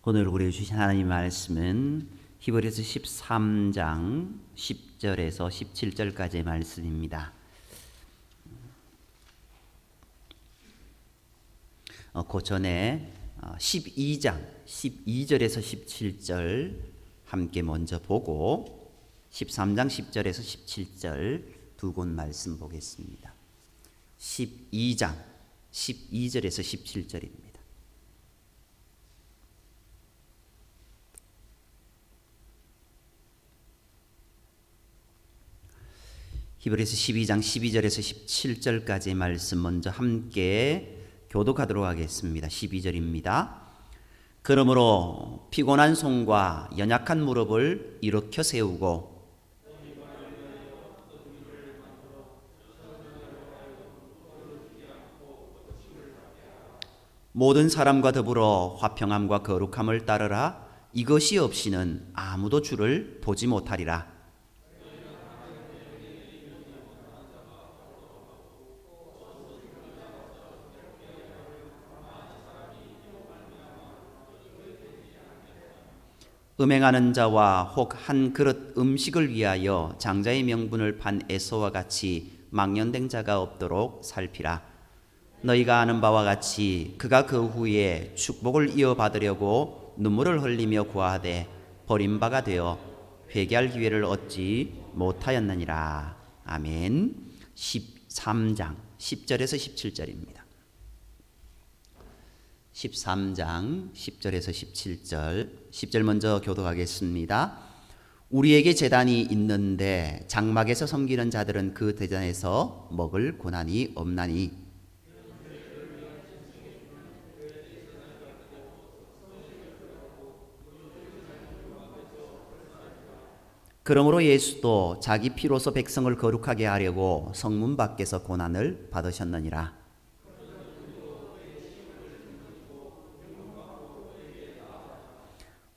오늘 우리 주신 하나님 말씀은 히브리서 13장 10절에서 17절까지의 말씀입니다. 그 전에 12장 12절에서 17절 함께 먼저 보고 13장 10절에서 17절 두 곳 말씀 보겠습니다. 12장 12절에서 17절입니다. 히브리서 12장 12절에서 17절까지의 말씀 먼저 함께 교독하도록 하겠습니다. 12절입니다. 그러므로 피곤한 손과 연약한 무릎을 일으켜 세우고 모든 사람과 더불어 화평함과 거룩함을 따르라. 이것이 없이는 아무도 주를 보지 못하리라. 음행하는 자와 혹 한 그릇 음식을 위하여 장자의 명분을 판 에서와 같이 망령된 자가 없도록 살피라. 너희가 아는 바와 같이 그가 그 후에 축복을 이어받으려고 눈물을 흘리며 구하되 버림바가 되어 회개할 기회를 얻지 못하였느니라. 아멘. 13장 10절에서 17절입니다. 13장 10절에서 17절 10절 먼저 교독하겠습니다. 우리에게 제단이 있는데 장막에서 섬기는 자들은 그 제단에서 먹을 고난이 없나니 그러므로 예수도 자기 피로서 백성을 거룩하게 하려고 성문 밖에서 고난을 받으셨느니라.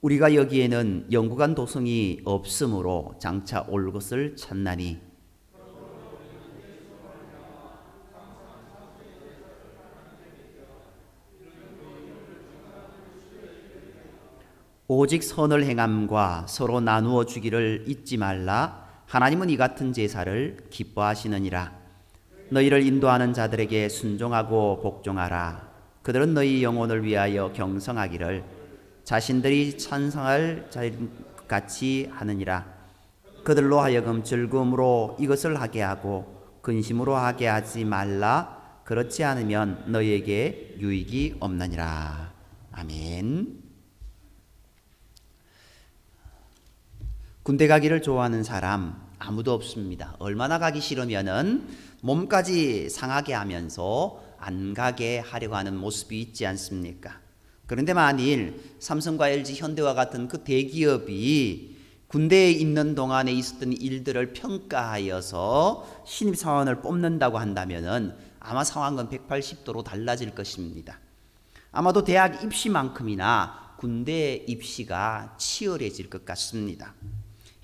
우리가 여기에는 영구간 도성이 없으므로 장차 올 것을 찾나니 오직 선을 행함과 서로 나누어 주기를 잊지 말라. 하나님은 이 같은 제사를 기뻐하시느니라. 너희를 인도하는 자들에게 순종하고 복종하라. 그들은 너희 영혼을 위하여 경성하기를 자신들이 찬송할 자인 같이 하느니라. 그들로 하여금 즐거움으로 이것을 하게 하고 근심으로 하게 하지 말라. 그렇지 않으면 너희에게 유익이 없느니라. 아멘. 군대 가기를 좋아하는 사람 아무도 없습니다. 얼마나 가기 싫으면은 몸까지 상하게 하면서 안 가게 하려고 하는 모습이 있지 않습니까? 그런데 만일 삼성과 LG, 현대와 같은 그 대기업이 군대에 있는 동안에 있었던 일들을 평가하여서 신입사원을 뽑는다고 한다면은 아마 상황은 180도로 달라질 것입니다. 아마도 대학 입시만큼이나 군대 입시가 치열해질 것 같습니다.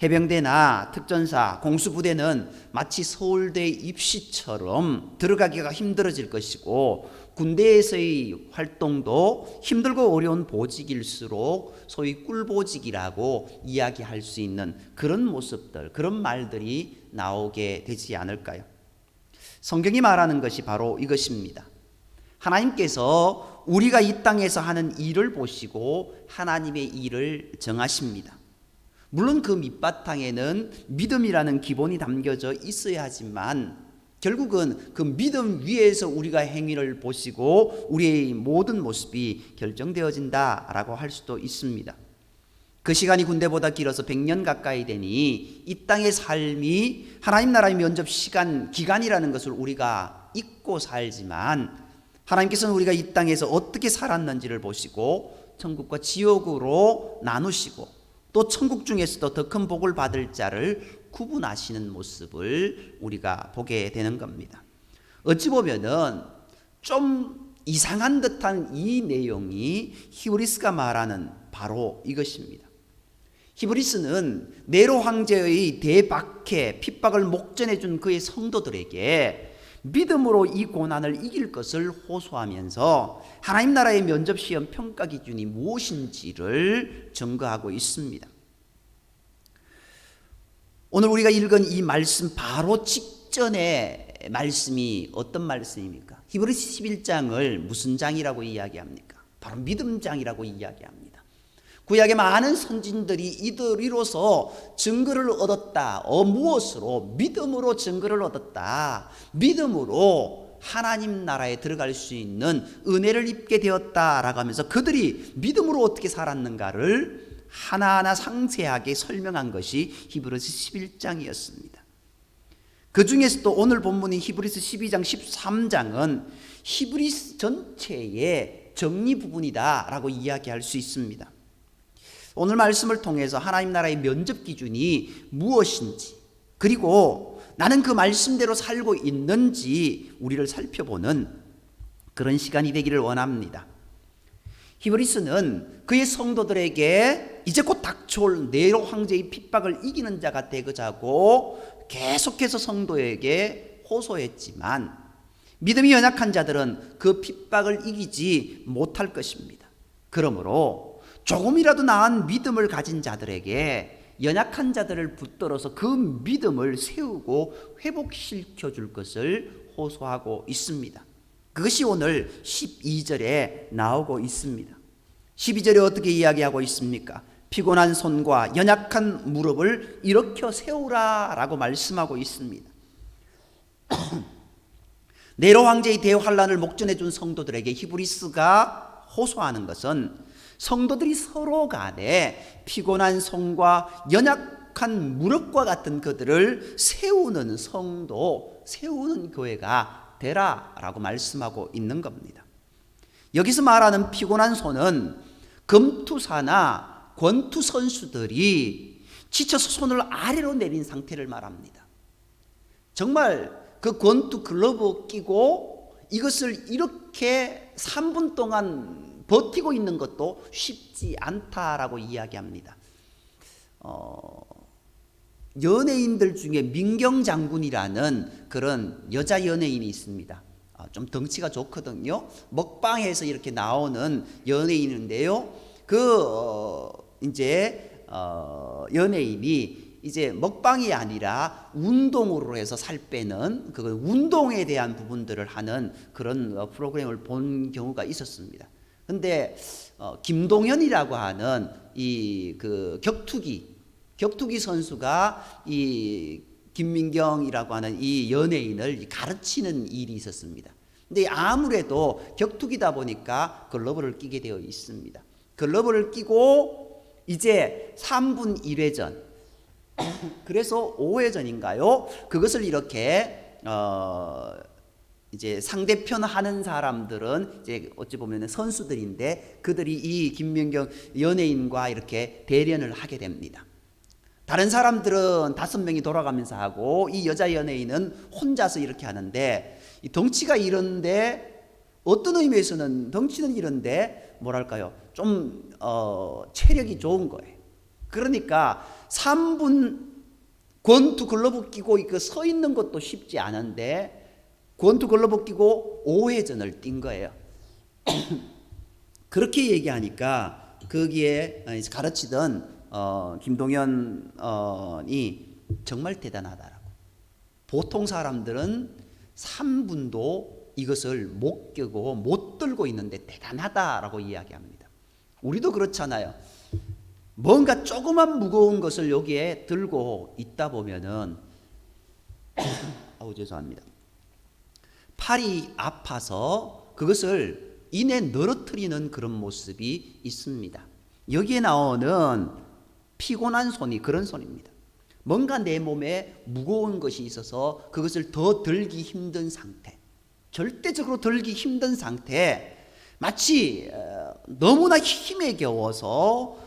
해병대나 특전사, 공수부대는 마치 서울대 입시처럼 들어가기가 힘들어질 것이고 군대에서의 활동도 힘들고 어려운 보직일수록 소위 꿀보직이라고 이야기할 수 있는 그런 모습들, 그런 말들이 나오게 되지 않을까요? 성경이 말하는 것이 바로 이것입니다. 하나님께서 우리가 이 땅에서 하는 일을 보시고 하나님의 일을 정하십니다. 물론 그 밑바탕에는 믿음이라는 기본이 담겨져 있어야 하지만 결국은 그 믿음 위에서 우리가 행위를 보시고 우리의 모든 모습이 결정되어진다라고 할 수도 있습니다. 그 시간이 군대보다 길어서 100년 가까이 되니 이 땅의 삶이 하나님 나라의 면접 시간, 기간이라는 것을 우리가 잊고 살지만 하나님께서는 우리가 이 땅에서 어떻게 살았는지를 보시고 천국과 지옥으로 나누시고 또 천국 중에서도 더 큰 복을 받을 자를 구분하시는 모습을 우리가 보게 되는 겁니다. 어찌 보면은 좀 이상한 듯한 이 내용이 히브리스가 말하는 바로 이것입니다. 히브리스는 네로 황제의 대박해 핍박을 목전해 준 그의 성도들에게 믿음으로 이 고난을 이길 것을 호소하면서 하나님 나라의 면접시험 평가 기준이 무엇인지를 증거하고 있습니다. 오늘 우리가 읽은 이 말씀 바로 직전의 말씀이 어떤 말씀입니까? 히브리서 11장을 무슨 장이라고 이야기합니까? 바로 믿음장이라고 이야기합니다. 구약의 많은 선진들이 이들이로서 증거를 얻었다. 무엇으로? 믿음으로 증거를 얻었다. 믿음으로 하나님 나라에 들어갈 수 있는 은혜를 입게 되었다라고 하면서 그들이 믿음으로 어떻게 살았는가를 하나하나 상세하게 설명한 것이 히브리서 11장이었습니다. 그 중에서도 오늘 본문인 히브리서 12장 13장은 히브리서 전체의 정리 부분이다라고 이야기할 수 있습니다. 오늘 말씀을 통해서 하나님 나라의 면접 기준이 무엇인지, 그리고 나는 그 말씀대로 살고 있는지 우리를 살펴보는 그런 시간이 되기를 원합니다. 히브리서는 그의 성도들에게 이제 곧 닥쳐올 네로 황제의 핍박을 이기는 자가 되고자고 계속해서 성도에게 호소했지만 믿음이 연약한 자들은 그 핍박을 이기지 못할 것입니다. 그러므로 조금이라도 나은 믿음을 가진 자들에게 연약한 자들을 붙들어서 그 믿음을 세우고 회복시켜 줄 것을 호소하고 있습니다. 그것이 오늘 12절에 나오고 있습니다. 12절에 어떻게 이야기하고 있습니까? 피곤한 손과 연약한 무릎을 일으켜 세우라 라고 말씀하고 있습니다. 네로 황제의 대환란을 목전해 준 성도들에게 히브리서가 호소하는 것은 성도들이 서로 간에 피곤한 손과 연약한 무릎과 같은 그들을 세우는 성도, 세우는 교회가 되라라고 말씀하고 있는 겁니다. 여기서 말하는 피곤한 손은 금투사나 권투 선수들이 지쳐서 손을 아래로 내린 상태를 말합니다. 정말 그 권투 글러브 끼고 이것을 이렇게 3분 동안 버티고 있는 것도 쉽지 않다라고 이야기합니다. 연예인들 중에 민경 장군이라는 그런 여자 연예인이 있습니다. 좀 덩치가 좋거든요. 먹방에서 이렇게 나오는 연예인인데요. 연예인이 이제 먹방이 아니라 운동으로 해서 살 빼는 그 운동에 대한 부분들을 하는 그런 프로그램을 본 경우가 있었습니다. 근데 김동현이라고 하는 이 그 격투기 선수가 이 김민경이라고 하는 이 연예인을 가르치는 일이 있었습니다. 근데 아무래도 격투기다 보니까 글러브를 끼게 되어 있습니다. 글러브를 끼고 이제 3분 1회전 그래서 5회전인가요? 그것을 이렇게 이제 상대편 하는 사람들은 이제 어찌 보면 선수들인데 그들이 이 김민경 연예인과 이렇게 대련을 하게 됩니다. 다른 사람들은 5명이 돌아가면서 하고 이 여자 연예인은 혼자서 이렇게 하는데 이 덩치가 이런데 어떤 의미에서는 덩치는 이런데 뭐랄까요? 좀 체력이 좋은 거예요. 그러니까 3분 권투 글러브 끼고 서 있는 것도 쉽지 않은데 권투 글러브 끼고 5회전을 뛴 거예요. 그렇게 얘기하니까 거기에 가르치던 김동현이 정말 대단하다라고. 보통 사람들은 3분도 이것을 못 껴고 못 들고 있는데 대단하다라고 이야기합니다. 우리도 그렇잖아요. 뭔가 조그만 무거운 것을 여기에 들고 있다 보면은 죄송합니다. 팔이 아파서 그것을 이내 늘어뜨리는 그런 모습이 있습니다. 여기에 나오는 피곤한 손이 그런 손입니다. 뭔가 내 몸에 무거운 것이 있어서 그것을 더 들기 힘든 상태, 절대적으로 들기 힘든 상태, 마치 너무나 힘에 겨워서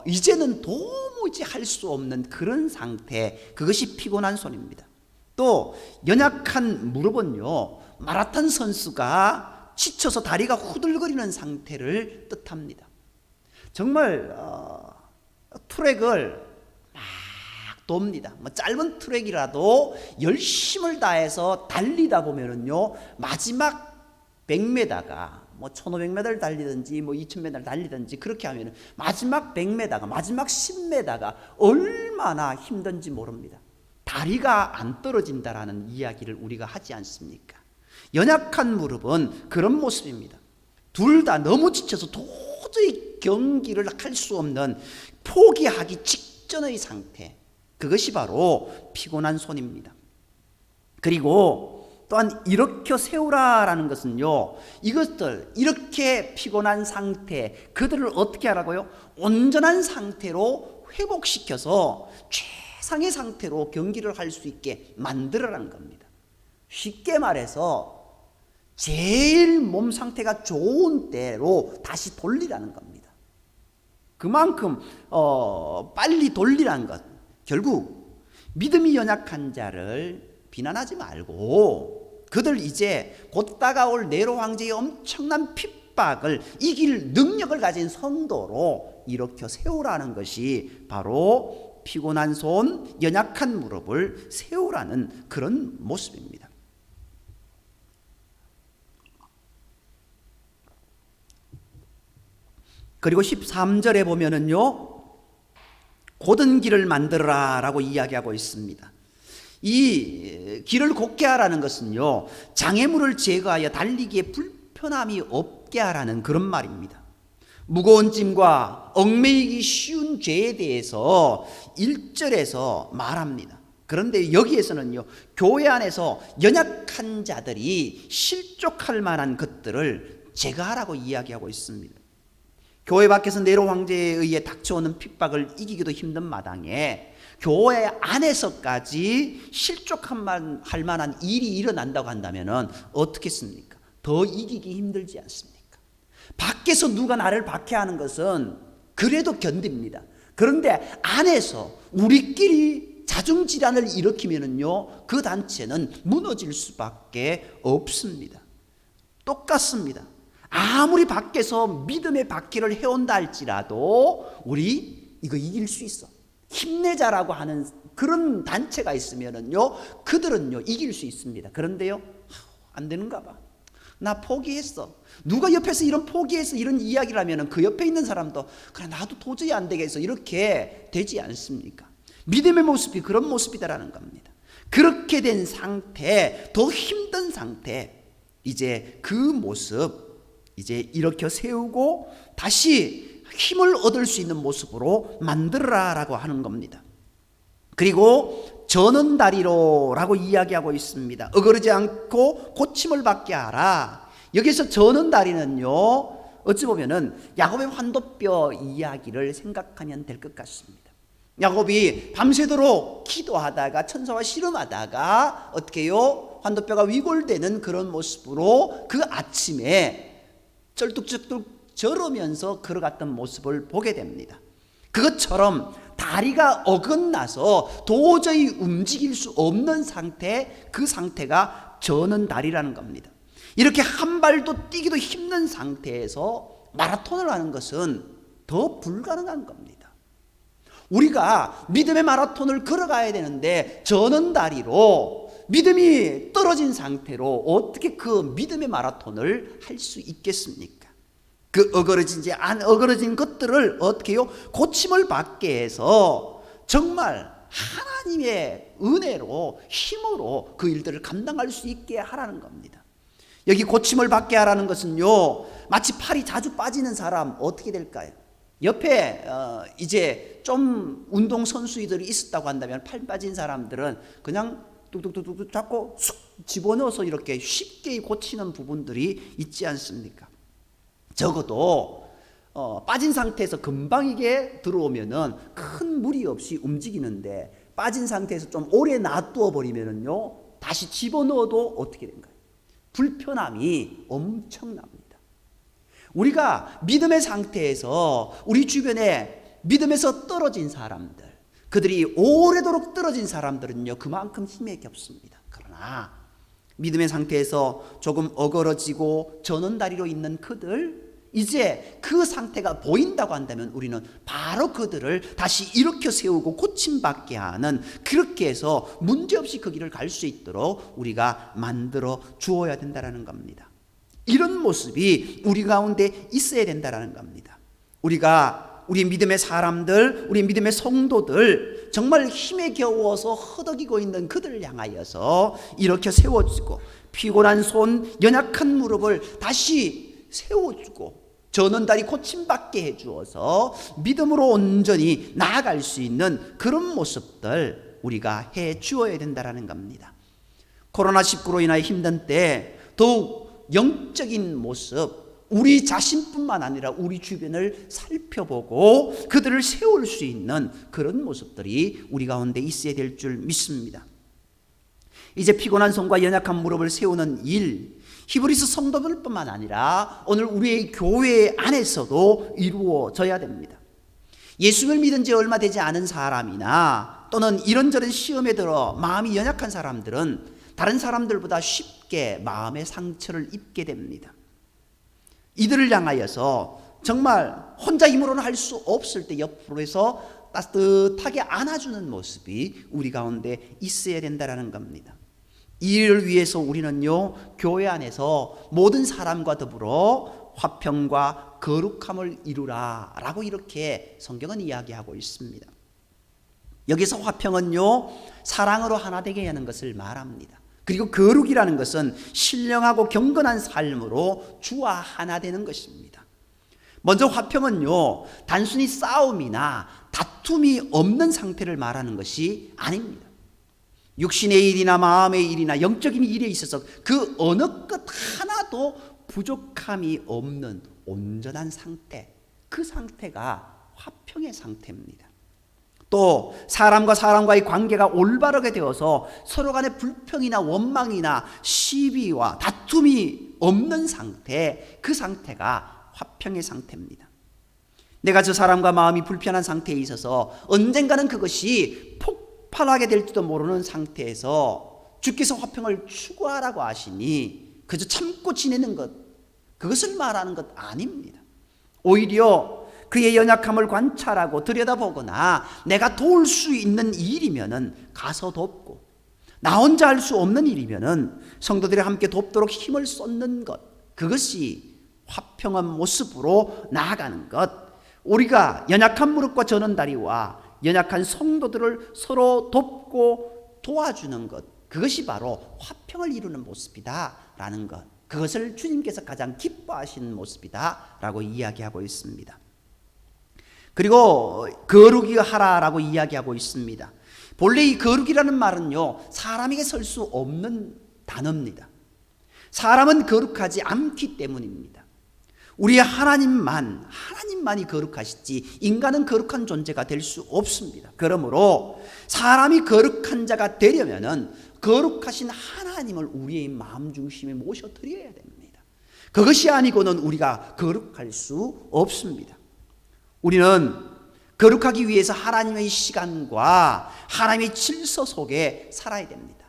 이제는 도무지 할 수 없는 그런 상태, 그것이 피곤한 손입니다. 또 연약한 무릎은요, 마라톤 선수가 지쳐서 다리가 후들거리는 상태를 뜻합니다. 정말 트랙을 막 돕니다. 뭐 짧은 트랙이라도 열심을 다해서 달리다 보면은요, 마지막 100m가 뭐 1500m를 달리든지 뭐 2000m를 달리든지 그렇게 하면은 마지막 100m가 마지막 10m가 얼마나 힘든지 모릅니다. 다리가 안 떨어진다라는 이야기를 우리가 하지 않습니까? 연약한 무릎은 그런 모습입니다. 둘 다 너무 지쳐서 도저히 경기를 할 수 없는 포기하기 직전의 상태, 그것이 바로 피곤한 손입니다. 그리고 또한 일으켜 세우라라는 것은요, 이것들 이렇게 피곤한 상태, 그들을 어떻게 하라고요? 온전한 상태로 회복시켜서 최상의 상태로 경기를 할 수 있게 만들어라는 겁니다. 쉽게 말해서 제일 몸 상태가 좋은 때로 다시 돌리라는 겁니다. 그만큼 빨리 돌리라는 것. 결국 믿음이 연약한 자를 비난하지 말고 그들 이제 곧 다가올 네로 황제의 엄청난 핍박을 이길 능력을 가진 성도로 일으켜 세우라는 것이 바로 피곤한 손, 연약한 무릎을 세우라는 그런 모습입니다. 그리고 13절에 보면은요, 곧은 길을 만들어라 라고 이야기하고 있습니다. 이 길을 곱게 하라는 것은요, 장애물을 제거하여 달리기에 불편함이 없게 하라는 그런 말입니다. 무거운 짐과 얽매이기 쉬운 죄에 대해서 1절에서 말합니다. 그런데 여기에서는요, 교회 안에서 연약한 자들이 실족할 만한 것들을 제거하라고 이야기하고 있습니다. 교회 밖에서 네로 황제에 의해 닥쳐오는 핍박을 이기기도 힘든 마당에 교회 안에서까지 실족할 만한 일이 일어난다고 한다면 어떻겠습니까? 더 이기기 힘들지 않습니까? 밖에서 누가 나를 박해하는 것은 그래도 견딥니다. 그런데 안에서 우리끼리 자중질환을 일으키면은요, 그 단체는 무너질 수밖에 없습니다. 똑같습니다. 아무리 밖에서 믿음의 바퀴를 해온다 할지라도 우리 이거 이길 수 있어, 힘내자라고 하는 그런 단체가 있으면은요, 그들은요 이길 수 있습니다. 그런데요, 안 되는가 봐, 나 포기했어. 누가 옆에서 이런 포기해서 이런 이야기를 하면은 그 옆에 있는 사람도 그래 나도 도저히 안 되겠어 이렇게 되지 않습니까? 믿음의 모습이 그런 모습이다라는 겁니다. 그렇게 된 상태, 더 힘든 상태, 이제 그 모습 이제 일으켜 세우고 다시 힘을 얻을 수 있는 모습으로 만들어라라고 하는 겁니다. 그리고 저는 다리로라고 이야기하고 있습니다. 어그러지 않고 고침을 받게 하라. 여기서 저는 다리는요, 어찌 보면은 야곱의 환도뼈 이야기를 생각하면 될 것 같습니다. 야곱이 밤새도록 기도하다가 천사와 씨름하다가 어떻게 해요? 환도뼈가 위골되는 그런 모습으로 그 아침에 쩔뚝쩔뚝 저으면서 걸어갔던 모습을 보게 됩니다. 그것처럼 다리가 어긋나서 도저히 움직일 수 없는 상태, 그 상태가 저는 다리라는 겁니다. 이렇게 한 발도 뛰기도 힘든 상태에서 마라톤을 하는 것은 더 불가능한 겁니다. 우리가 믿음의 마라톤을 걸어가야 되는데 저는 다리로 믿음이 떨어진 상태로 어떻게 그 믿음의 마라톤을 할 수 있겠습니까? 그 어그러진지 안 어그러진 것들을 어떻게 해요? 고침을 받게 해서 정말 하나님의 은혜로 힘으로 그 일들을 감당할 수 있게 하라는 겁니다. 여기 고침을 받게 하라는 것은요, 마치 팔이 자주 빠지는 사람 어떻게 될까요? 옆에 이제 좀 운동 선수들이 있었다고 한다면 팔 빠진 사람들은 그냥 뚝뚝뚝뚝 잡고 쑥 집어넣어서 이렇게 쉽게 고치는 부분들이 있지 않습니까? 적어도 빠진 상태에서 금방 이게 들어오면은 큰 무리 없이 움직이는데 빠진 상태에서 좀 오래 놔두어 버리면은요, 다시 집어넣어도 어떻게 된가요? 불편함이 엄청납니다. 우리가 믿음의 상태에서 우리 주변에 믿음에서 떨어진 사람들, 그들이 오래도록 떨어진 사람들은요, 그만큼 힘에 겹습니다. 그러나 믿음의 상태에서 조금 어그러지고 저는 다리로 있는 그들, 이제 그 상태가 보인다고 한다면 우리는 바로 그들을 다시 일으켜 세우고 고침받게 하는, 그렇게 해서 문제없이 그 길을 갈 수 있도록 우리가 만들어 주어야 된다는 겁니다. 이런 모습이 우리 가운데 있어야 된다는 겁니다. 우리 믿음의 사람들, 우리 믿음의 성도들, 정말 힘에 겨워서 허덕이고 있는 그들을 향하여서 일으켜 세워주고, 피곤한 손, 연약한 무릎을 다시 세워주고, 저는 다리 고침받게 해주어서 믿음으로 온전히 나아갈 수 있는 그런 모습들 우리가 해 주어야 된다는 겁니다. 코로나19로 인하여 힘든 때 더욱 영적인 모습, 우리 자신뿐만 아니라 우리 주변을 살펴보고 그들을 세울 수 있는 그런 모습들이 우리 가운데 있어야 될 줄 믿습니다. 이제 피곤한 손과 연약한 무릎을 세우는 일, 히브리서 성도들뿐만 아니라 오늘 우리의 교회 안에서도 이루어져야 됩니다. 예수를 믿은 지 얼마 되지 않은 사람이나 또는 이런저런 시험에 들어 마음이 연약한 사람들은 다른 사람들보다 쉽게 마음의 상처를 입게 됩니다. 이들을 향하여서 정말 혼자 힘으로는 할 수 없을 때 옆으로서 따뜻하게 안아주는 모습이 우리 가운데 있어야 된다는 겁니다. 이를 위해서 우리는요, 교회 안에서 모든 사람과 더불어 화평과 거룩함을 이루라 라고 이렇게 성경은 이야기하고 있습니다. 여기서 화평은요, 사랑으로 하나 되게 하는 것을 말합니다. 그리고 거룩이라는 것은 신령하고 경건한 삶으로 주와 하나 되는 것입니다. 먼저 화평은요, 단순히 싸움이나 다툼이 없는 상태를 말하는 것이 아닙니다. 육신의 일이나 마음의 일이나 영적인 일에 있어서 그 어느 것 하나도 부족함이 없는 온전한 상태, 그 상태가 화평의 상태입니다. 또 사람과 사람과의 관계가 올바르게 되어서 서로 간의 불평이나 원망이나 시비와 다툼이 없는 상태, 그 상태가 화평의 상태입니다. 내가 저 사람과 마음이 불편한 상태에 있어서 언젠가는 그것이 폭발하게 될지도 모르는 상태에서 주께서 화평을 추구하라고 하시니 그저 참고 지내는 것, 그것을 말하는 것 아닙니다. 오히려 그의 연약함을 관찰하고 들여다보거나 내가 도울 수 있는 일이면은 가서 돕고, 나 혼자 할 수 없는 일이면은 성도들이 함께 돕도록 힘을 쏟는 것, 그것이 화평한 모습으로 나아가는 것, 우리가 연약한 무릎과 저는 다리와 연약한 성도들을 서로 돕고 도와주는 것, 그것이 바로 화평을 이루는 모습이다라는 것, 그것을 주님께서 가장 기뻐하시는 모습이다라고 이야기하고 있습니다. 그리고 거룩이 하라라고 이야기하고 있습니다. 본래 이 거룩이라는 말은요, 사람에게 설 수 없는 단어입니다. 사람은 거룩하지 않기 때문입니다. 우리 하나님만이 거룩하시지 인간은 거룩한 존재가 될 수 없습니다. 그러므로 사람이 거룩한 자가 되려면은 거룩하신 하나님을 우리의 마음 중심에 모셔드려야 됩니다. 그것이 아니고는 우리가 거룩할 수 없습니다. 우리는 거룩하기 위해서 하나님의 시간과 하나님의 질서 속에 살아야 됩니다.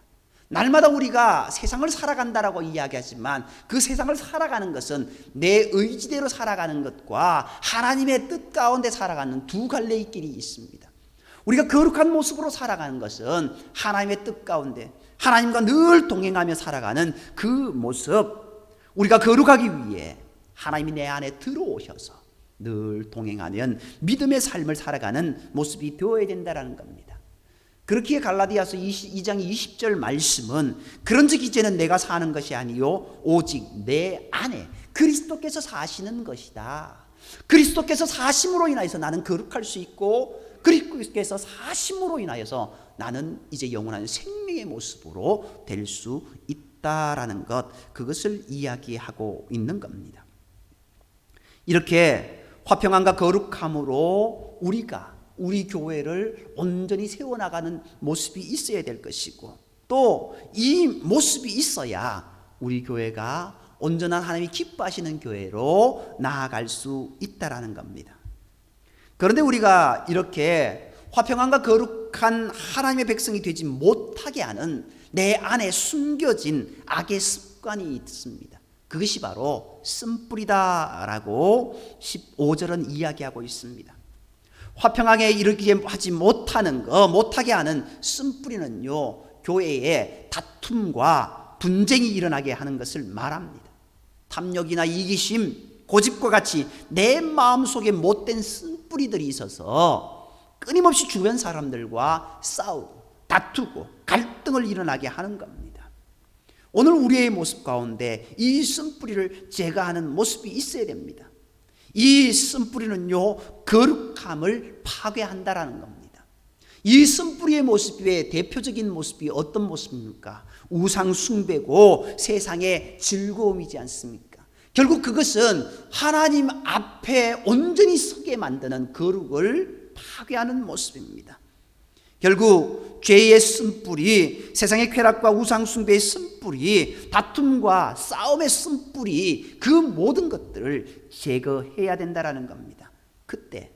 날마다 우리가 세상을 살아간다라고 이야기하지만 그 세상을 살아가는 것은 내 의지대로 살아가는 것과 하나님의 뜻 가운데 살아가는 두 갈래의 길이 있습니다. 우리가 거룩한 모습으로 살아가는 것은 하나님의 뜻 가운데 하나님과 늘 동행하며 살아가는 그 모습, 우리가 거룩하기 위해 하나님이 내 안에 들어오셔서 늘 동행하면 믿음의 삶을 살아가는 모습이 되어야 된다는 겁니다. 그렇기에 갈라디아서 2장 20절 말씀은 그런즉 이제는 내가 사는 것이 아니요 오직 내 안에 그리스도께서 사시는 것이다. 그리스도께서 사심으로 인하여서 나는 거룩할 수 있고, 그리스도께서 사심으로 인하여서 나는 이제 영원한 생명의 모습으로 될 수 있다라는 것, 그것을 이야기하고 있는 겁니다. 이렇게 화평함과 거룩함으로 우리 교회를 온전히 세워나가는 모습이 있어야 될 것이고, 또 이 모습이 있어야 우리 교회가 온전한 하나님이 기뻐하시는 교회로 나아갈 수 있다라는 겁니다. 그런데 우리가 이렇게 화평함과 거룩한 하나님의 백성이 되지 못하게 하는 내 안에 숨겨진 악의 습관이 있습니다. 그것이 바로 쓴뿌리다라고 15절은 이야기하고 있습니다. 화평하게 이르게 하지 못하게 하는 쓴뿌리는요, 교회에 다툼과 분쟁이 일어나게 하는 것을 말합니다. 탐욕이나 이기심, 고집과 같이 내 마음속에 못된 쓴뿌리들이 있어서 끊임없이 주변 사람들과 싸우고 다투고 갈등을 일어나게 하는 겁니다. 오늘 우리의 모습 가운데 이 쓴뿌리를 제거하는 모습이 있어야 됩니다. 이 쓴뿌리는요, 거룩함을 파괴한다라는 겁니다. 이 쓴뿌리의 모습의 대표적인 모습이 어떤 모습입니까? 우상 숭배고 세상의 즐거움이지 않습니까? 결국 그것은 하나님 앞에 온전히 서게 만드는 거룩을 파괴하는 모습입니다. 결국 죄의 쓴뿌리, 세상의 쾌락과 우상 숭배의 쓴뿌리, 다툼과 싸움의 쓴뿌리, 그 모든 것들을 제거해야 된다라는 겁니다. 그때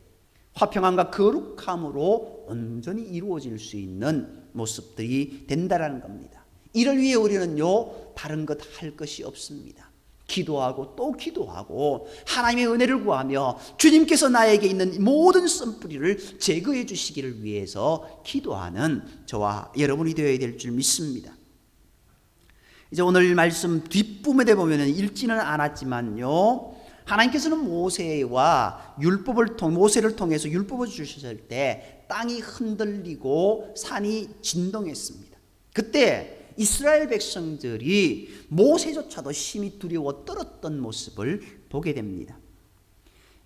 화평함과 거룩함으로 온전히 이루어질 수 있는 모습들이 된다라는 겁니다. 이를 위해 우리는요, 다른 것 할 것이 없습니다. 기도하고 또 기도하고 하나님의 은혜를 구하며 주님께서 나에게 있는 모든 쓴뿌리를 제거해 주시기를 위해서 기도하는 저와 여러분이 되어야 될 줄 믿습니다. 이제 오늘 말씀 뒷부분에 보면 읽지는 않았지만요, 하나님께서는 모세를 통해서 율법을 주셨을 때 땅이 흔들리고 산이 진동했습니다. 그때 이스라엘 백성들이 모세조차도 심히 두려워 떨었던 모습을 보게 됩니다.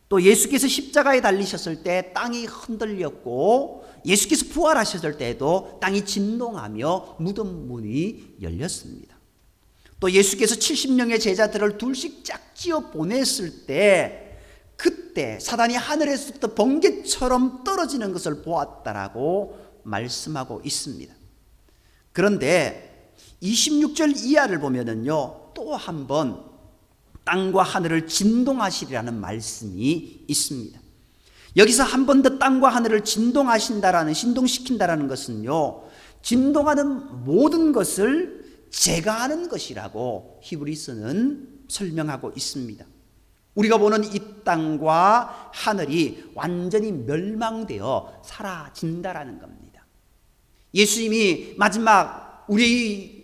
또 예수께서 십자가에 달리셨을 때 땅이 흔들렸고, 예수께서 부활하셨을 때도 땅이 진동하며 무덤 문이 열렸습니다. 또 예수께서 70명의 제자들을 둘씩 짝지어 보냈을 때, 그때 사단이 하늘에서부터 번개처럼 떨어지는 것을 보았다라고 말씀하고 있습니다. 그런데 26절 이하를 보면은요, 또 한 번 땅과 하늘을 진동하시리라는 말씀이 있습니다. 여기서 한 번 더 땅과 하늘을 진동시킨다라는 것은요, 진동하는 모든 것을 제거하는 것이라고 히브리서는 설명하고 있습니다. 우리가 보는 이 땅과 하늘이 완전히 멸망되어 사라진다라는 겁니다. 예수님이 마지막 우리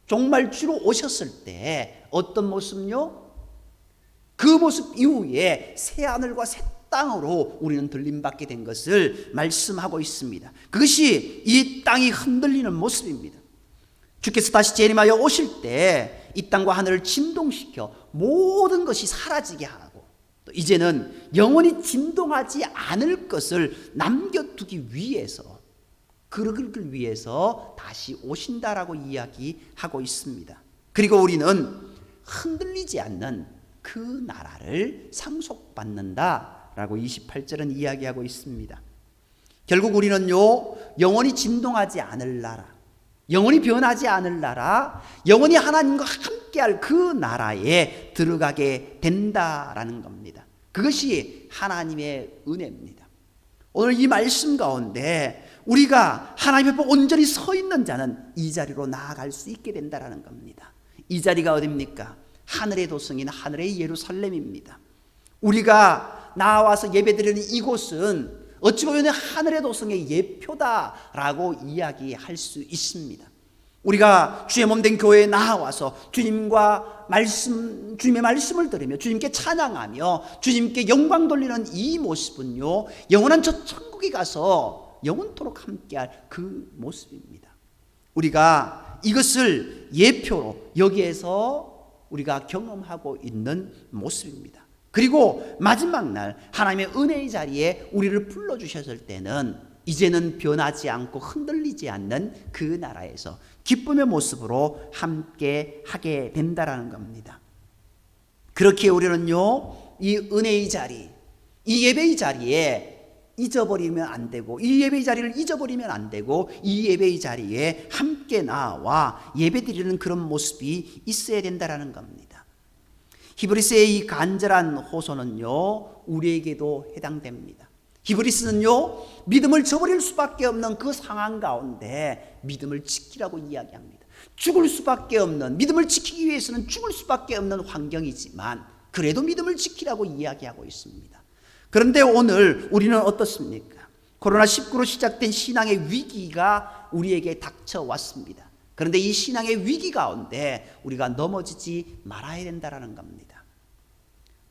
종말주로 오셨을 때 어떤 모습요? 그 모습 이후에 새 하늘과 새 땅으로 우리는 들림받게 된 것을 말씀하고 있습니다. 그것이 이 땅이 흔들리는 모습입니다. 주께서 다시 재림하여 오실 때 이 땅과 하늘을 진동시켜 모든 것이 사라지게 하고, 또 이제는 영원히 진동하지 않을 것을 남겨두기 위해서, 그러기 위해서 다시 오신다라고 이야기하고 있습니다. 그리고 우리는 흔들리지 않는 그 나라를 상속받는다라고 28절은 이야기하고 있습니다. 결국 우리는요, 영원히 진동하지 않을 나라, 영원히 변하지 않을 나라, 영원히 하나님과 함께할 그 나라에 들어가게 된다라는 겁니다. 그것이 하나님의 은혜입니다. 오늘 이 말씀 가운데 우리가 하나님 앞에 온전히 서 있는 자는 이 자리로 나아갈 수 있게 된다라는 겁니다. 이 자리가 어디입니까? 하늘의 도성인 하늘의 예루살렘입니다. 우리가 나와서 예배드리는 이곳은 어찌 보면 하늘의 도성의 예표다라고 이야기할 수 있습니다. 우리가 주의 몸된 교회에 나와서 주님의 말씀을 들으며 주님께 찬양하며 주님께 영광 돌리는 이 모습은요, 영원한 저 천국에 가서 영원토록 함께할 그 모습입니다. 우리가 이것을 예표로 여기에서 우리가 경험하고 있는 모습입니다. 그리고 마지막 날 하나님의 은혜의 자리에 우리를 불러주셨을 때는 이제는 변하지 않고 흔들리지 않는 그 나라에서 기쁨의 모습으로 함께 하게 된다라는 겁니다. 그렇게 우리는요, 이 은혜의 자리, 이 예배의 자리에 잊어버리면 안 되고, 이 예배의 자리를 잊어버리면 안 되고, 이 예배의 자리에 함께 나와 예배드리는 그런 모습이 있어야 된다라는 겁니다. 히브리서의 이 간절한 호소는요, 우리에게도 해당됩니다. 히브리서는요, 믿음을 저버릴 수밖에 없는 그 상황 가운데 믿음을 지키라고 이야기합니다. 죽을 수밖에 없는, 믿음을 지키기 위해서는 죽을 수밖에 없는 환경이지만 그래도 믿음을 지키라고 이야기하고 있습니다. 그런데 오늘 우리는 어떻습니까? 코로나19로 시작된 신앙의 위기가 우리에게 닥쳐왔습니다. 그런데 이 신앙의 위기 가운데 우리가 넘어지지 말아야 된다는 겁니다.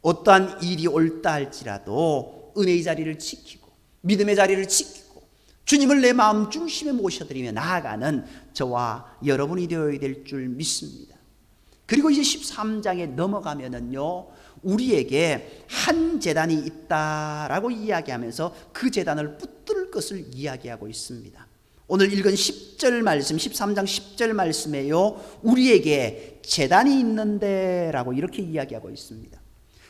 어떠한 일이 올다 할지라도 은혜의 자리를 지키고 믿음의 자리를 지키고 주님을 내 마음 중심에 모셔드리며 나아가는 저와 여러분이 되어야 될 줄 믿습니다. 그리고 이제 13장에 넘어가면은요, 우리에게 한 제단이 있다라고 이야기하면서 그 제단을 붙들 것을 이야기하고 있습니다. 오늘 읽은 10절 말씀, 13장 10절 말씀에요, 우리에게 제단이 있는데 라고 이렇게 이야기하고 있습니다.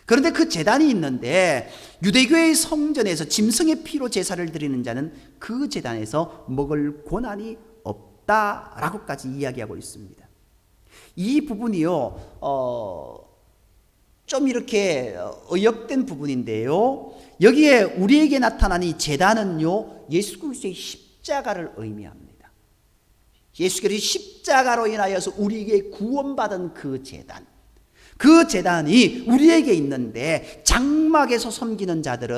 그런데 그 제단이 있는데 유대교의 성전에서 짐승의 피로 제사를 드리는 자는 그 제단에서 먹을 권한이 없다라고까지 이야기하고 있습니다. 이 부분이요, 좀 이렇게 의역된 부분인데요, 여기에 우리에게 나타난 이 제단은요, 예수 그리스도의 십자가를 의미합니다. 예수 그리스도의 십자가로 인하여서 우리에게 구원받은 그 제단, 그 제단이 우리에게 있는데 장막에서 섬기는 자들은,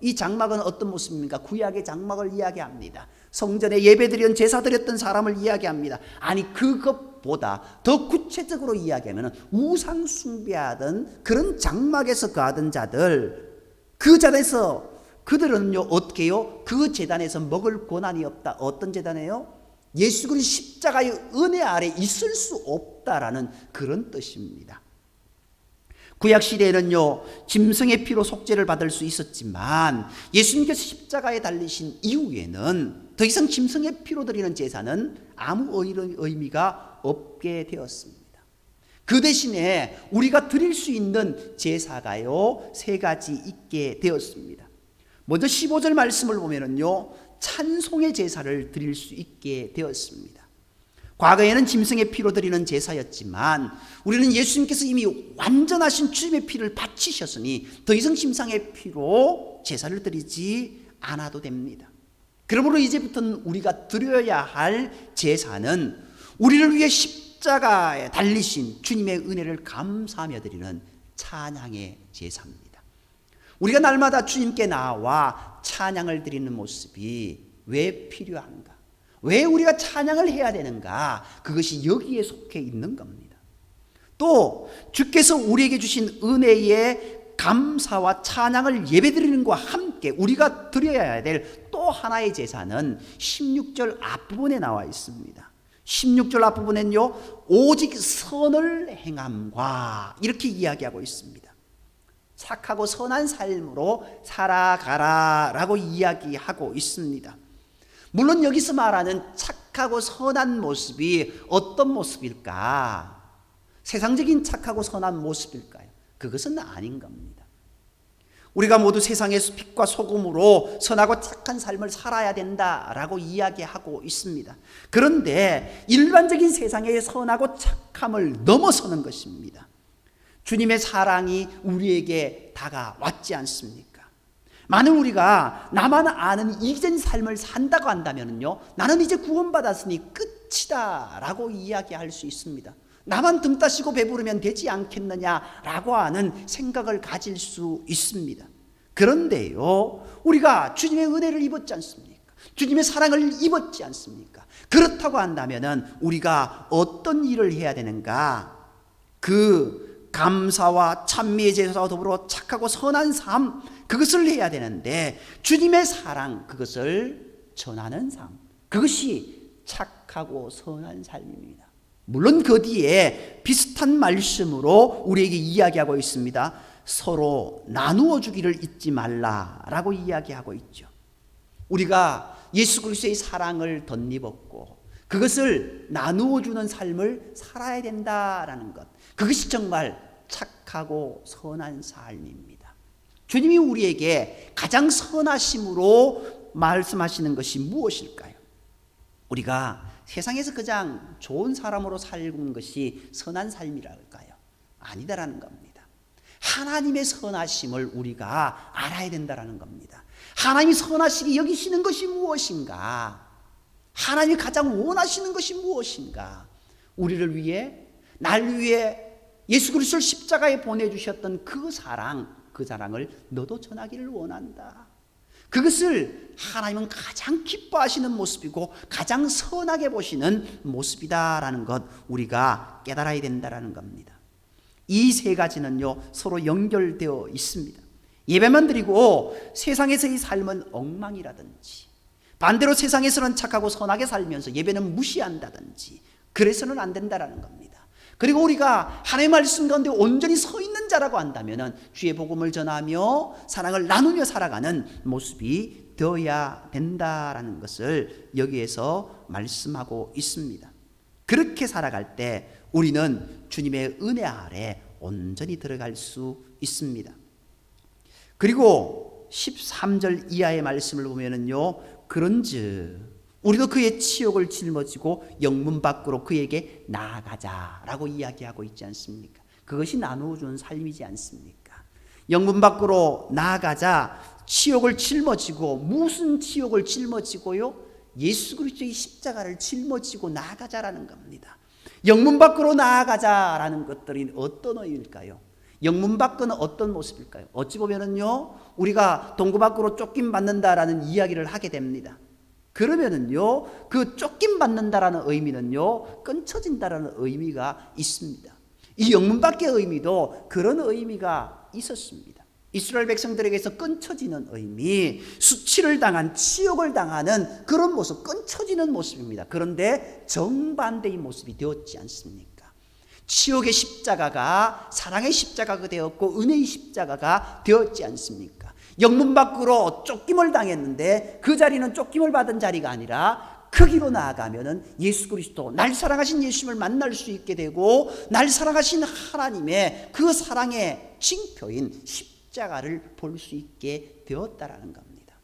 이 장막은 어떤 모습입니까? 구약의 장막을 이야기합니다. 성전에 예배드리는 제사 드렸던 사람을 이야기합니다. 아니, 그것보다 더 구체적으로 이야기하면 우상 숭배하던 그런 장막에서 거하던 자들, 그 자리에서 그들은요 어떻게 해요? 그 제단에서 먹을 권한이 없다. 어떤 제단이에요? 예수 그리스도 십자가의 은혜 아래 있을 수 없다라는 그런 뜻입니다. 구약시대에는요 짐승의 피로 속죄를 받을 수 있었지만 예수님께서 십자가에 달리신 이후에는 더 이상 짐승의 피로 드리는 제사는 아무 의미가 없게 되었습니다. 그 대신에 우리가 드릴 수 있는 제사가요 세 가지 있게 되었습니다. 먼저 15절 말씀을 보면은요 찬송의 제사를 드릴 수 있게 되었습니다. 과거에는 짐승의 피로 드리는 제사였지만 우리는 예수님께서 이미 완전하신 주님의 피를 바치셨으니 더 이상 짐승의 피로 제사를 드리지 않아도 됩니다. 그러므로 이제부터는 우리가 드려야 할 제사는 우리를 위해 십자가에 달리신 주님의 은혜를 감사하며 드리는 찬양의 제사입니다. 우리가 날마다 주님께 나와 찬양을 드리는 모습이 왜 필요한가? 왜 우리가 찬양을 해야 되는가? 그것이 여기에 속해 있는 겁니다. 또 주께서 우리에게 주신 은혜의 감사와 찬양을 예배드리는 것과 함께 우리가 드려야 될 또 하나의 제사는 16절 앞부분에 나와 있습니다. 16절 앞부분엔요 오직 선을 행함과 이렇게 이야기하고 있습니다. 착하고 선한 삶으로 살아가라 라고 이야기하고 있습니다. 물론 여기서 말하는 착하고 선한 모습이 어떤 모습일까? 세상적인 착하고 선한 모습일까요? 그것은 아닌 겁니다. 우리가 모두 세상에서 빛과 소금으로 선하고 착한 삶을 살아야 된다라고 이야기하고 있습니다. 그런데 일반적인 세상의 선하고 착함을 넘어서는 것입니다. 주님의 사랑이 우리에게 다가왔지 않습니까? 만약 우리가 나만 아는 이기적인 삶을 산다고 한다면요, 나는 이제 구원받았으니 끝이다 라고 이야기할 수 있습니다. 나만 등 따시고 배부르면 되지 않겠느냐라고 하는 생각을 가질 수 있습니다. 그런데요, 우리가 주님의 은혜를 입었지 않습니까? 주님의 사랑을 입었지 않습니까? 그렇다고 한다면은 우리가 어떤 일을 해야 되는가? 그 감사와 찬미의 제사와 더불어 착하고 선한 삶, 그것을 해야 되는데 주님의 사랑, 그것을 전하는 삶, 그것이 착하고 선한 삶입니다. 물론 그 뒤에 비슷한 말씀으로 우리에게 이야기하고 있습니다. 서로 나누어 주기를 잊지 말라라고 이야기하고 있죠. 우리가 예수 그리스도의 사랑을 덧입었고 그것을 나누어 주는 삶을 살아야 된다라는 것, 그것이 정말 착하고 선한 삶입니다. 주님이 우리에게 가장 선하심으로 말씀하시는 것이 무엇일까요? 우리가 세상에서 가장 좋은 사람으로 살는 것이 선한 삶이랄까요? 아니다라는 겁니다. 하나님의 선하심을 우리가 알아야 된다라는 겁니다. 하나님이 선하시게 여기시는 것이 무엇인가? 하나님이 가장 원하시는 것이 무엇인가? 우리를 위해, 날 위해 예수 그리스도를 십자가에 보내주셨던 그 사랑을 너도 전하기를 원한다. 그것을 하나님은 가장 기뻐하시는 모습이고 가장 선하게 보시는 모습이다라는 것 우리가 깨달아야 된다라는 겁니다. 이 세 가지는요 서로 연결되어 있습니다. 예배만 드리고 세상에서의 삶은 엉망이라든지, 반대로 세상에서는 착하고 선하게 살면서 예배는 무시한다든지, 그래서는 안 된다라는 겁니다. 그리고 우리가 하나님의 말씀 가운데 온전히 서 있는 자라고 한다면 주의 복음을 전하며 사랑을 나누며 살아가는 모습이 되어야 된다라는 것을 여기에서 말씀하고 있습니다. 그렇게 살아갈 때 우리는 주님의 은혜 아래 온전히 들어갈 수 있습니다. 그리고 13절 이하의 말씀을 보면은요, 그런즉 우리도 그의 치욕을 짊어지고 영문 밖으로 그에게 나아가자라고 이야기하고 있지 않습니까? 그것이 나누어주는 삶이지 않습니까? 영문 밖으로 나아가자, 치욕을 짊어지고, 무슨 치욕을 짊어지고요? 예수 그리스도의 십자가를 짊어지고 나아가자라는 겁니다. 영문 밖으로 나아가자라는 것들이 어떤 의미일까요? 영문 밖은 어떤 모습일까요? 어찌 보면은요, 우리가 동구 밖으로 쫓김받는다라는 이야기를 하게 됩니다. 그러면은요, 그 쫓김받는다라는 의미는요, 끊쳐진다라는 의미가 있습니다. 이 영문 밖의 의미도 그런 의미가 있었습니다. 이스라엘 백성들에게서 끊쳐지는 의미, 수치를 당한, 치욕을 당하는 그런 모습, 끊쳐지는 모습입니다. 그런데 정반대의 모습이 되었지 않습니까? 치욕의 십자가가 사랑의 십자가가 되었고 은혜의 십자가가 되었지 않습니까? 영문 밖으로 쫓김을 당했는데 그 자리는 쫓김을 받은 자리가 아니라 거기로 나아가면은 예수 그리스도, 날 사랑하신 예수님을 만날 수 있게 되고, 날 사랑하신 하나님의 그 사랑의 징표인 십자가를 볼 수 있게 되었다라는 겁니다.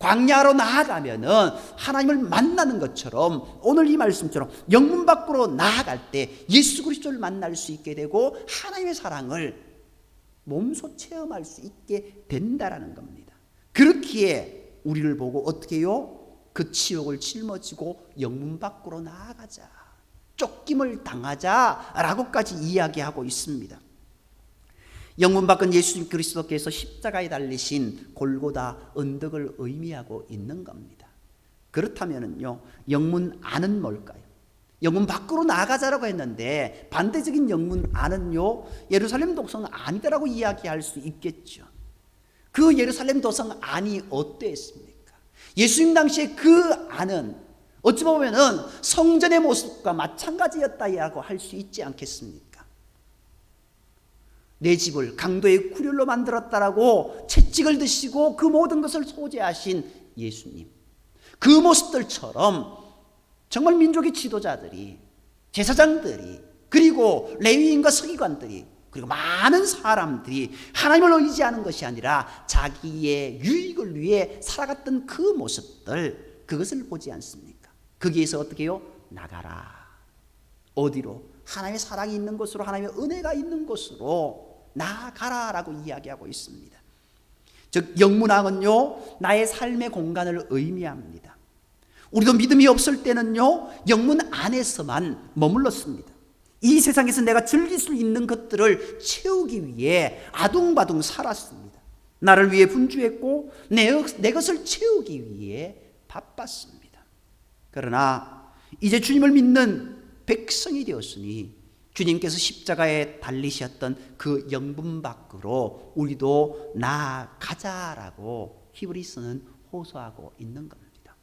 광야로 나아가면은 하나님을 만나는 것처럼 오늘 이 말씀처럼 영문 밖으로 나아갈 때 예수 그리스도를 만날 수 있게 되고 하나님의 사랑을 몸소 체험할 수 있게 된다라는 겁니다. 그렇기에 우리를 보고 어떻게 해요? 그 치욕을 짊어지고 영문 밖으로 나아가자, 쫓김을 당하자라고까지 이야기하고 있습니다. 영문 밖은 예수 그리스도께서 십자가에 달리신 골고다 언덕을 의미하고 있는 겁니다. 그렇다면요, 영문 안은 뭘까요? 영문 밖으로 나아가자라고 했는데 반대적인 영문 안은요, 예루살렘 도성 아니다라고 이야기할 수 있겠죠. 그 예루살렘 도성 안이 어땠습니까? 예수님 당시에 그 안은 어찌 보면은 성전의 모습과 마찬가지였다고 할 수 있지 않겠습니까? 내 집을 강도의 구렬로 만들었다라고 채찍을 드시고 그 모든 것을 소재하신 예수님, 그 모습들처럼 정말 민족의 지도자들이, 제사장들이, 그리고 레위인과 서기관들이, 그리고 많은 사람들이 하나님을 의지하는 것이 아니라 자기의 유익을 위해 살아갔던 그 모습들, 그것을 보지 않습니까? 거기에서 어떻게 해요? 나가라. 어디로? 하나님의 사랑이 있는 곳으로, 하나님의 은혜가 있는 곳으로 나아가라라고 이야기하고 있습니다. 즉 영문왕은요, 나의 삶의 공간을 의미합니다. 우리도 믿음이 없을 때는요, 영문 안에서만 머물렀습니다. 이 세상에서 내가 즐길 수 있는 것들을 채우기 위해 아둥바둥 살았습니다. 나를 위해 분주했고 내 것을 채우기 위해 바빴습니다. 그러나 이제 주님을 믿는 백성이 되었으니 주님께서 십자가에 달리셨던 그 영분 밖으로 우리도 나아가자라고 히브리서는 호소하고 있는 겁니다.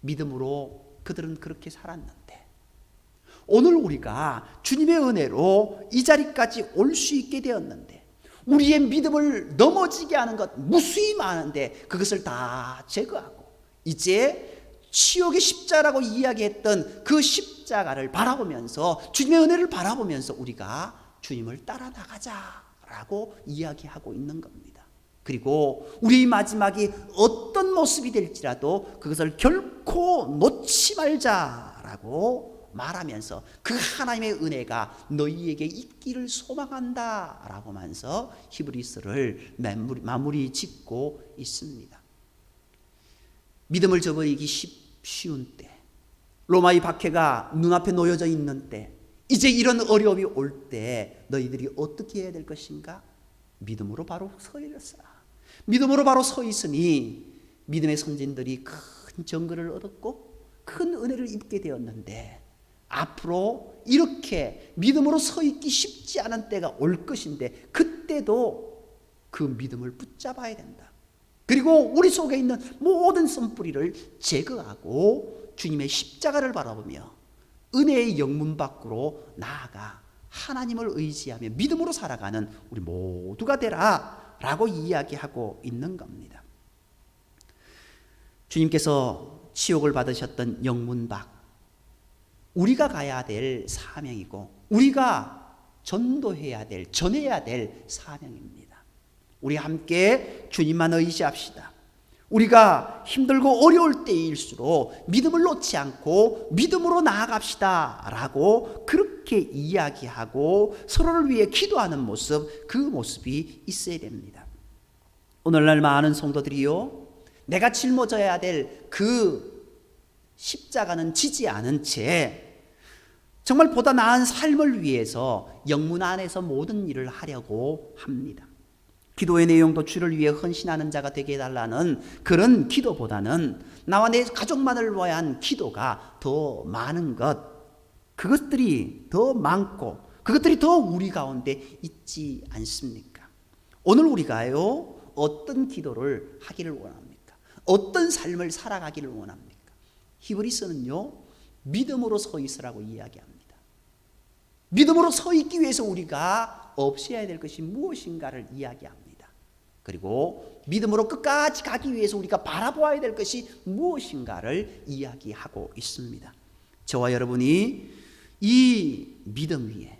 믿음으로 그들은 그렇게 살았는데 오늘 우리가 주님의 은혜로 이 자리까지 올 수 있게 되었는데 우리의 믿음을 넘어지게 하는 것 무수히 많은데 그것을 다 제거하고 이제 치욕의 십자가라고 이야기했던 그 십자가를 바라보면서 주님의 은혜를 바라보면서 우리가 주님을 따라 나가자라고 이야기하고 있는 겁니다. 그리고 우리의 마지막이 어떤 모습이 될지라도 그것을 결코 놓지 말자라고 말하면서 그 하나님의 은혜가 너희에게 있기를 소망한다 라고 하면서 히브리서를 마무리 짓고 있습니다. 믿음을 저버리기 쉬운 때, 로마의 박해가 눈앞에 놓여져 있는 때, 이제 이런 어려움이 올 때 너희들이 어떻게 해야 될 것인가? 믿음으로 바로 서 있었어. 믿음으로 바로 서 있으니 믿음의 선진들이 큰 정글을 얻었고 큰 은혜를 입게 되었는데, 앞으로 이렇게 믿음으로 서 있기 쉽지 않은 때가 올 것인데, 그때도 그 믿음을 붙잡아야 된다. 그리고 우리 속에 있는 모든 쓴뿌리를 제거하고 주님의 십자가를 바라보며 은혜의 영문 밖으로 나아가 하나님을 의지하며 믿음으로 살아가는 우리 모두가 되라 라고 이야기하고 있는 겁니다. 주님께서 치욕을 받으셨던 영문 밖, 우리가 가야 될 사명이고 우리가 전도해야 될, 전해야 될 사명입니다. 우리 함께 주님만 의지합시다. 우리가 힘들고 어려울 때일수록 믿음을 놓지 않고 믿음으로 나아갑시다 라고 그렇게 이야기하고 서로를 위해 기도하는 모습, 그 모습이 있어야 됩니다. 오늘날 많은 성도들이요, 내가 짊어져야 될 그 십자가는 지지 않은 채 정말 보다 나은 삶을 위해서 영문 안에서 모든 일을 하려고 합니다. 기도의 내용도 주를 위해 헌신하는 자가 되게 해달라는 그런 기도보다는 나와 내 가족만을 위한 기도가 더 많은 것, 그것들이 더 많고 그것들이 더 우리 가운데 있지 않습니까? 오늘 우리가요, 어떤 기도를 하기를 원합니까? 어떤 삶을 살아가기를 원합니까? 히브리서는요, 믿음으로 서 있으라고 이야기합니다. 믿음으로 서 있기 위해서 우리가 없애야 될 것이 무엇인가를 이야기합니다. 그리고 믿음으로 끝까지 가기 위해서 우리가 바라보아야 될 것이 무엇인가를 이야기하고 있습니다. 저와 여러분이 이 믿음 위에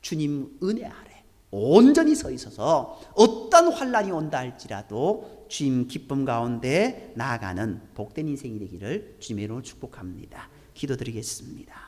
주님 은혜 아래 온전히 서 있어서 어떤 환난이 온다 할지라도 주님 기쁨 가운데 나아가는 복된 인생이 되기를 주님의 이름으로 축복합니다. 기도드리겠습니다.